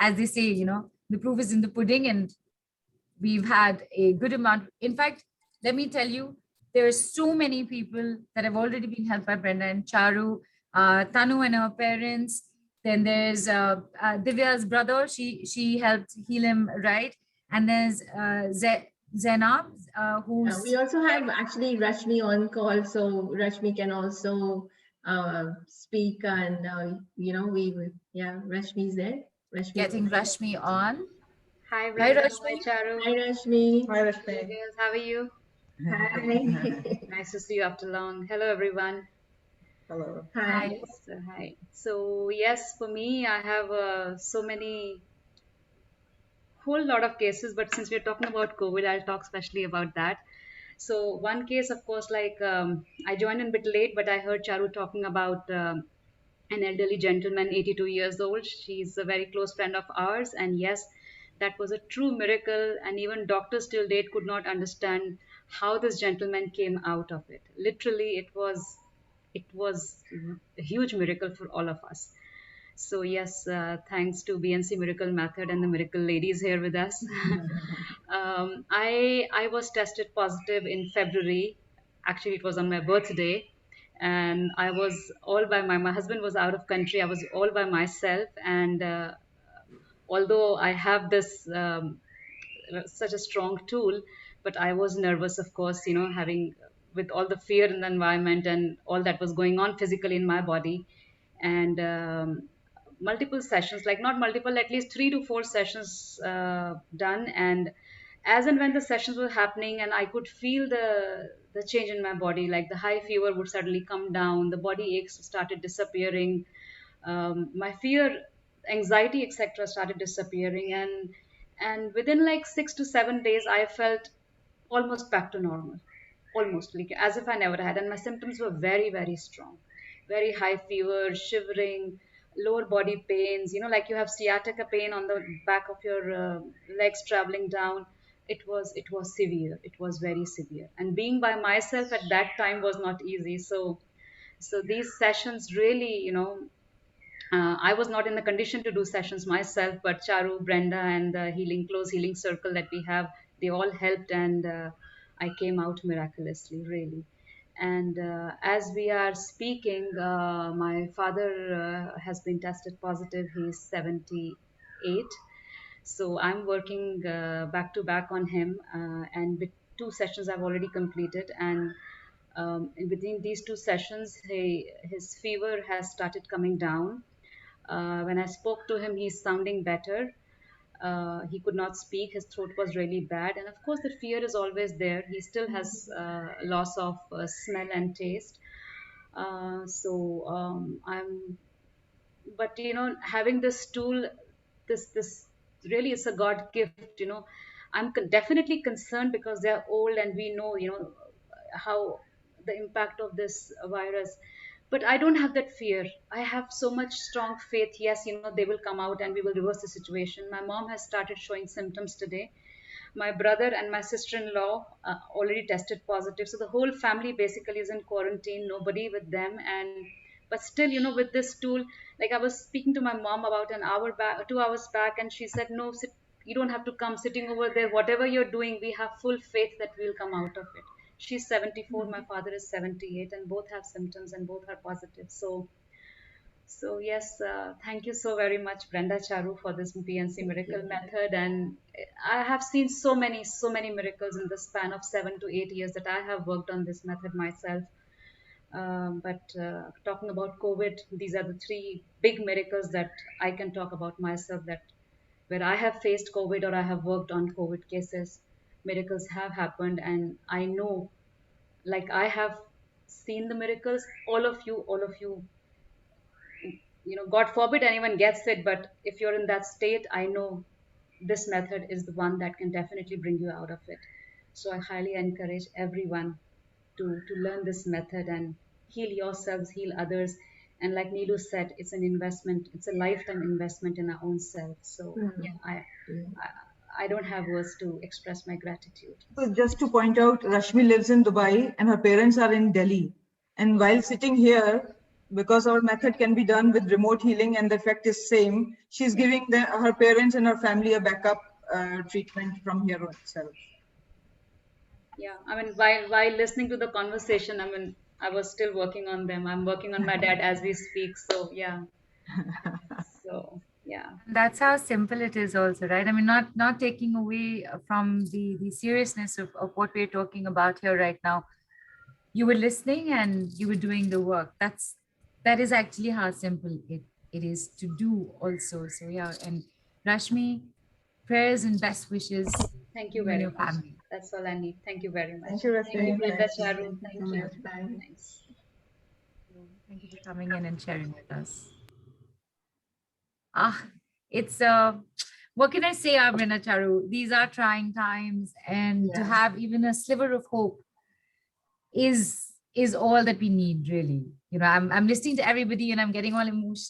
as they say, the proof is in the pudding, and we've had a good amount. In fact, let me tell you, there are so many people that have already been helped by Brenda and Charu, Tanu and her parents. Then there's Divya's brother. She helped heal him, right? And there's Zainab, who's... We also have actually Rashmi on call, so Rashmi can also speak, and Rashmi's there. Rashmi, getting Rashmi on. Hi, Brenda. Hi, Rashmi. Hi, Charu. Hi, Rashmi. Hi, Rashmi. Hey, girls. How are you? Hi. Nice to see you after long. Hello, everyone. Hello. Hi. Hi. So yes, for me, I have whole lot of cases, but since we're talking about COVID, I'll talk especially about that. So one case, of course, I joined in a bit late, but I heard Charu talking about an elderly gentleman, 82 years old. She's a very close friend of ours, and yes, that was a true miracle. And even doctors till date could not understand how this gentleman came out of it. Literally, it was a huge miracle for all of us. So yes, thanks to BNC Miracle Method and the Miracle Ladies here with us. I was tested positive in February. Actually, it was on my birthday, and I was all by my husband was out of country. I was all by myself, and although I have this such a strong tool, but I was nervous, of course, having with all the fear in the environment and all that was going on physically in my body, and multiple sessions, like not multiple, at least 3 to 4 sessions done. And as and when the sessions were happening, and I could feel the change in my body, like the high fever would suddenly come down, the body aches started disappearing, my fear, anxiety, etc. started disappearing, and within like 6 to 7 days, I felt almost back to normal, almost like as if I never had. And my symptoms were very, very strong, very high fever, shivering, lower body pains, like you have sciatica pain on the back of your legs traveling down. It was severe. It was very severe. And being by myself at that time was not easy. So these sessions really, I was not in the condition to do sessions myself, but Charu, Brenda, and the close healing circle that we have, they all helped, and I came out miraculously, really. And as we are speaking, my father has been tested positive. He's 78. So I'm working back to back on him, and with 2 sessions I've already completed. And in between these 2 sessions, his fever has started coming down. When I spoke to him, he's sounding better. He could not speak. His throat was really bad. And of course, the fear is always there. He still has loss of smell and taste. But having this tool, this really is a God gift. I'm definitely concerned because they're old, and we know, how the impact of this virus. But I don't have that fear. I have so much strong faith. Yes, they will come out and we will reverse the situation. My mom has started showing symptoms today. My brother and my sister-in-law already tested positive. So the whole family basically is in quarantine, nobody with them. But still, with this tool, like I was speaking to my mom about an hour back, 2 hours back, and she said, no, you don't have to come sitting over there. Whatever you're doing, we have full faith that we'll come out of it. She's 74, my father is 78, and both have symptoms and both are positive. So yes, thank you so very much, Brenda, Charu, for this BNC Miracle Method. And I have seen so many miracles in the span of 7 to 8 years that I have worked on this method myself. But talking about COVID, these are the 3 big miracles that I can talk about myself, that where I have faced COVID or I have worked on COVID cases, miracles have happened. And I know, like I have seen the miracles, all of you, God forbid anyone gets it, but if you're in that state, I know this method is the one that can definitely bring you out of it. So I highly encourage everyone to learn this method and heal yourselves, heal others. And like Neelu said, it's an investment. It's a lifetime investment in our own self. So yeah, I don't have words to express my gratitude. So just to point out, Rashmi lives in Dubai and her parents are in Delhi. And while sitting here, because our method can be done with remote healing and the effect is same. She's giving her parents and her family a backup treatment from here itself. Yeah, I mean, while listening to the conversation, I mean, I was still working on them. I'm working on my dad as we speak. So yeah. So yeah. That's how simple it is also, right? I mean, not taking away from the seriousness of what we're talking about here right now. You were listening and you were doing the work. That is actually how simple it is to do also. So yeah, and Rashmi, prayers and best wishes to Thank you you and very your much. family. That's all I need. Thank you very much. Thank you, Thank you, Rashmi. Brinda, Thanks. Charu. Thank you Thank so you. much. Bye. Thanks. Thank you for coming in and sharing with us. It's what can I say, Amrina Charu? These are trying times, and to Yeah. have even a sliver of hope is all that we need, really. I'm listening to everybody and I'm getting all emotional.